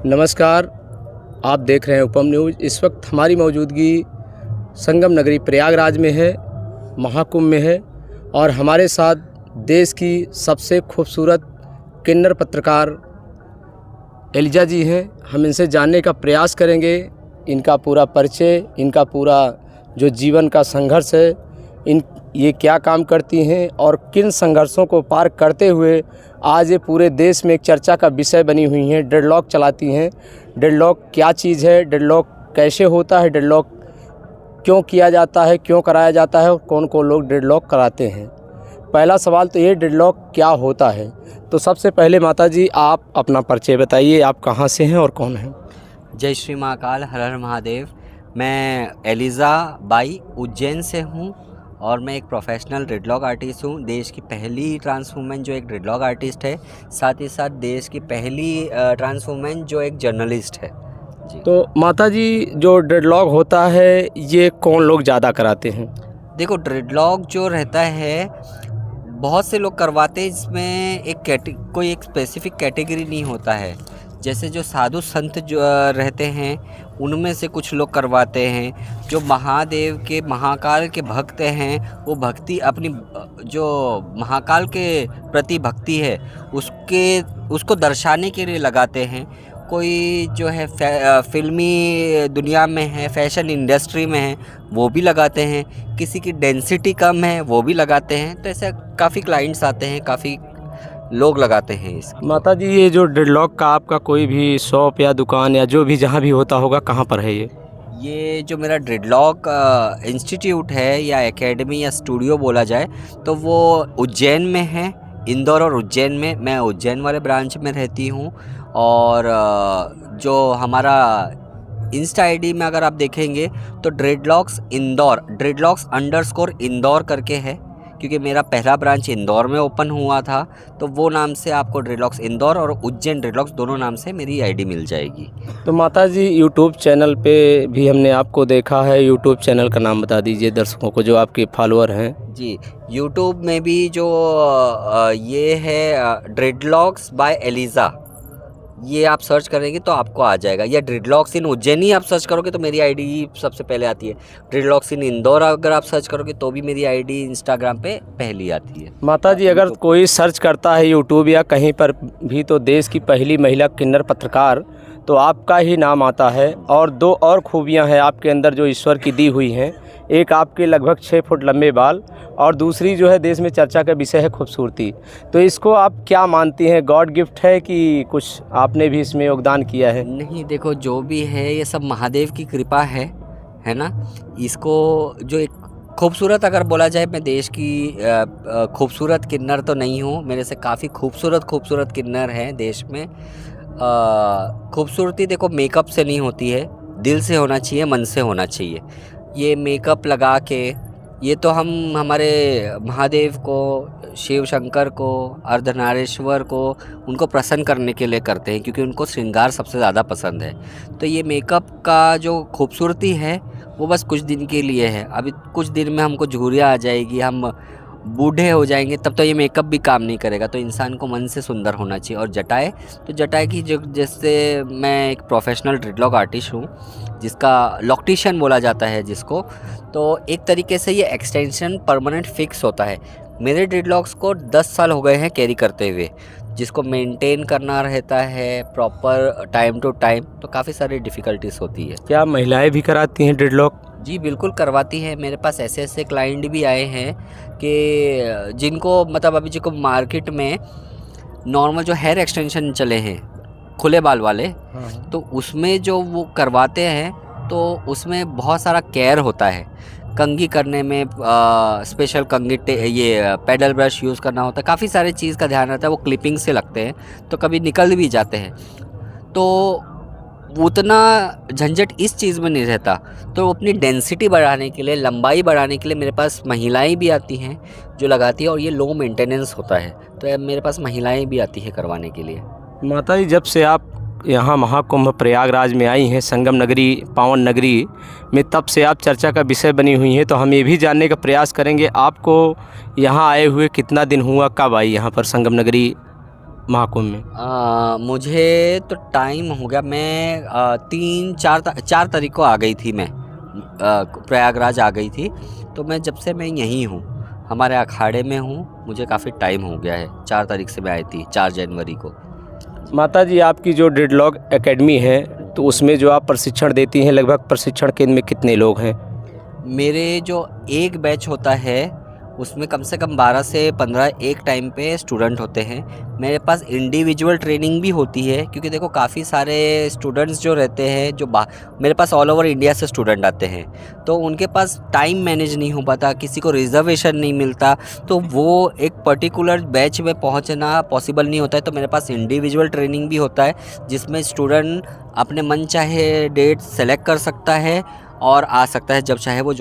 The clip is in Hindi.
नमस्कार, आप देख रहे हैं उपम न्यूज़। इस वक्त हमारी मौजूदगी संगम नगरी प्रयागराज में है, महाकुंभ में है और हमारे साथ देश की सबसे खूबसूरत किन्नर पत्रकार एलिजा जी हैं। हम इनसे जानने का प्रयास करेंगे, इनका पूरा परिचय, इनका पूरा जो जीवन का संघर्ष है, ये क्या काम करती हैं और किन संघर्षों को पार करते हुए आज ये पूरे देश में एक चर्चा का विषय बनी हुई हैं। डेडलॉक चलाती हैं। डेडलॉक क्या चीज़ है, डेडलॉक कैसे होता है, डेडलॉक क्यों किया जाता है, क्यों कराया जाता है और कौन कौन लोग डेडलॉक कराते हैं। पहला सवाल तो ये, डेडलॉक क्या होता है। तो सबसे पहले माता जी आप अपना परिचय बताइए, आप कहाँ से हैं और कौन हैं। जय श्री महाकाल, हर हर महादेव। मैं एलिजा बाई उज्जैन से हूँ और मैं एक प्रोफेशनल ड्रेडलॉक आर्टिस्ट हूँ। देश की पहली ट्रांस वुमेन जो एक ड्रेडलॉक आर्टिस्ट है, साथ ही साथ देश की पहली ट्रांस वुमेन जो एक जर्नलिस्ट है जी। तो माता जी जो डेडलॉक होता है ये कौन लोग ज़्यादा कराते हैं। देखो, ड्रेडलॉक जो रहता है बहुत से लोग करवाते हैं। इसमें कोई एक स्पेसिफिक कैटेगरी नहीं होता है। जैसे जो साधु संत जो रहते हैं उनमें से कुछ लोग करवाते हैं। जो महादेव के, महाकाल के भक्त हैं, वो भक्ति अपनी जो महाकाल के प्रति भक्ति है उसको दर्शाने के लिए लगाते हैं। कोई जो है फिल्मी दुनिया में है, फैशन इंडस्ट्री में है, वो भी लगाते हैं। किसी की डेंसिटी कम है वो भी लगाते हैं। तो ऐसे काफ़ी क्लाइंट्स आते हैं, काफ़ी लोग लगाते हैं इसको। माता जी ये जो डेडलॉक का आपका कोई भी शॉप या दुकान या जो भी जहाँ भी होता होगा, कहाँ पर है ये जो मेरा ड्रेडलॉक इंस्टीट्यूट है या एकेडमी या स्टूडियो बोला जाए तो वो उज्जैन में है, इंदौर और उज्जैन में। मैं उज्जैन वाले ब्रांच में रहती हूँ। और जो हमारा इंस्टा आईडी में अगर आप देखेंगे तो ड्रेडलॉक्स इंदौर, ड्रेडलॉक्स_इंदौर करके है, क्योंकि मेरा पहला ब्रांच इंदौर में ओपन हुआ था। तो वो नाम से आपको ड्रेडलॉक्स इंदौर और उज्जैन ड्रेडलॉक्स दोनों नाम से मेरी आईडी मिल जाएगी। तो माता जी यूट्यूब चैनल पे भी हमने आपको देखा है। यूट्यूब चैनल का नाम बता दीजिए दर्शकों को जो आपके फॉलोअर हैं। जी, यूट्यूब में भी जो ये है ड्रेडलॉक्स बाय एलिजा, ये आप सर्च करेंगे तो आपको आ जाएगा। या ड्रेडलॉक्स इन उज्जैन ही आप सर्च करोगे तो मेरी आईडी सबसे पहले आती है। ड्रेडलॉक्स इन इंदौर अगर आप सर्च करोगे तो भी मेरी आईडी इंस्टाग्राम पे पहली आती है। माता जी अगर कोई सर्च करता है यूट्यूब या कहीं पर भी तो देश की पहली महिला किन्नर पत्रकार तो आपका ही नाम आता है। और दो और खूबियां हैं आपके अंदर जो ईश्वर की दी हुई हैं। एक आपके लगभग 6 फुट लंबे बाल और दूसरी जो है देश में चर्चा का विषय है खूबसूरती। तो इसको आप क्या मानती हैं, गॉड गिफ्ट है कि कुछ आपने भी इसमें योगदान किया है। नहीं, देखो जो भी है ये सब महादेव की कृपा है ना। इसको जो एक खूबसूरत अगर बोला जाए, मैं देश की खूबसूरत किन्नर तो नहीं हूँ, मेरे से काफ़ी खूबसूरत किन्नर हैं देश में। खूबसूरती देखो मेकअप से नहीं होती है, दिल से होना चाहिए, मन से होना चाहिए। ये मेकअप लगा के ये तो हम हमारे महादेव को, शिव शंकर को, अर्धनारीश्वर को, उनको प्रसन्न करने के लिए करते हैं, क्योंकि उनको श्रृंगार सबसे ज़्यादा पसंद है। तो ये मेकअप का जो खूबसूरती है वो बस कुछ दिन के लिए है। अभी कुछ दिन में हमको झुर्रियाँ आ जाएगी, हम बूढ़े हो जाएंगे, तब तो ये मेकअप भी काम नहीं करेगा। तो इंसान को मन से सुंदर होना चाहिए। और जटाएं, तो जटाएं की जो, जैसे मैं एक प्रोफेशनल ड्रेडलॉक आर्टिस्ट हूँ जिसका लॉक्टिशियन बोला जाता है जिसको, तो एक तरीके से ये एक्सटेंशन परमानेंट फिक्स होता है। मेरे ड्रेडलॉक्स को 10 साल हो गए हैं कैरी करते हुए, जिसको मेंटेन करना रहता है प्रॉपर टाइम टू टाइम, तो काफ़ी सारी डिफ़िकल्टीज होती है। क्या महिलाएं भी कराती हैं डेडलॉक। जी बिल्कुल करवाती है। मेरे पास ऐसे क्लाइंट भी आए हैं कि जिनको मतलब अभी जिनको मार्केट में नॉर्मल जो हेयर एक्सटेंशन चले हैं खुले बाल वाले, तो उसमें जो वो करवाते हैं तो उसमें बहुत सारा केयर होता है। कंघी करने में स्पेशल कंघी ये पेडल ब्रश यूज़ करना होता है, काफ़ी सारे चीज़ का ध्यान रहता है। वो क्लिपिंग से लगते हैं तो कभी निकल भी जाते हैं, तो उतना झंझट इस चीज़ में नहीं रहता। तो अपनी डेंसिटी बढ़ाने के लिए, लंबाई बढ़ाने के लिए मेरे पास महिलाएं भी आती हैं जो लगाती है, और ये लो मेंटेनेंस होता है तो मेरे पास महिलाएं भी आती है करवाने के लिए। माता जी जब से आप यहाँ महाकुंभ प्रयागराज में आई हैं, संगम नगरी, पावन नगरी में, तब से आप चर्चा का विषय बनी हुई हैं। तो हम ये भी जानने का प्रयास करेंगे आपको यहाँ आए हुए कितना दिन हुआ, कब आई यहाँ पर संगम नगरी। महाकुंभ में? मुझे तो टाइम हो गया, मैं 4 तारीख को आ गई थी, मैं प्रयागराज आ गई थी। तो मैं जब से मैं यहीं हूँ, हमारे अखाड़े में हूँ, मुझे काफ़ी टाइम हो गया है। 4 तारीख से मैं आई थी, 4 जनवरी को। माता जी, आपकी जो डेडलॉग एकेडमी है, तो उसमें जो आप प्रशिक्षण देती हैं, लगभग प्रशिक्षण केंद्र में कितने लोग हैं? मेरे जो एक बैच होता है उसमें कम से कम 12 से 15 एक टाइम पे स्टूडेंट होते हैं। मेरे पास इंडिविजुअल ट्रेनिंग भी होती है, क्योंकि देखो काफ़ी सारे स्टूडेंट्स जो रहते हैं, जो मेरे पास ऑल ओवर इंडिया से स्टूडेंट आते हैं, तो उनके पास टाइम मैनेज नहीं हो पाता, किसी को रिजर्वेशन नहीं मिलता, तो वो एक पर्टिकुलर बैच में पहुंचना पॉसिबल नहीं होता है। तो मेरे पास इंडिविजुअल ट्रेनिंग भी होता है, जिसमें स्टूडेंट अपने मन चाहे डेट सेलेक्ट कर सकता है और आ सकता है जब चाहे वो